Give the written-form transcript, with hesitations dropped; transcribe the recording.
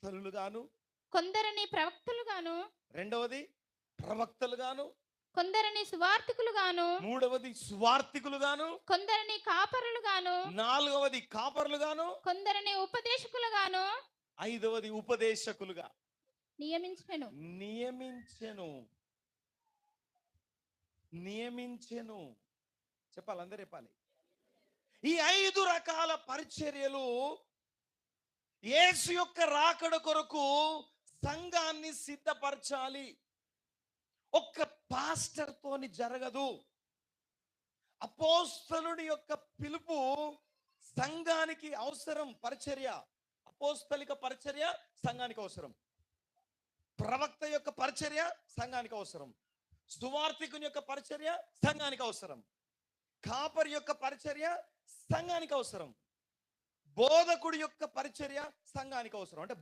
అపోస్తలులుగాను, కొందరిని ప్రవక్తలుగాను, రెండవది ప్రవక్తలుగాను, కొందరిని సువార్తికులుగాను, మూడవది సువార్తికులుగాను, కొందరిని కాపరులుగాను, నాలుగవది కాపర్లుగాను, కొందరిని ఉపదేశకులుగాను ఐదవది ఉపదేశకులుగా నియమించెను. నియమించెను. నియమించెను చెప్పాలి, అందరూ చెప్పాలి. ఈ 5 రకాల పరిచర్యలు యేసు యొక్క రాకడ కొరకు సంఘాన్ని సిద్ధపరచాలి. ఒక్క పాస్టర్ తోని జరగదు. అపోస్తలుడి యొక్క పిలుపు సంఘానికి అవసరం. పరిచర్య, అపోస్తలిక పరిచర్య సంఘానికి అవసరం. ప్రవక్త యొక్క పరిచర్య సంఘానికి అవసరం. సువార్తికుని యొక్క పరిచర్య సంఘానికి అవసరం. కాపరి యొక్క పరిచర్య సంఘానికి అవసరం. బోధకుడి యొక్క పరిచర్య సంఘానికి అవసరం. అంటే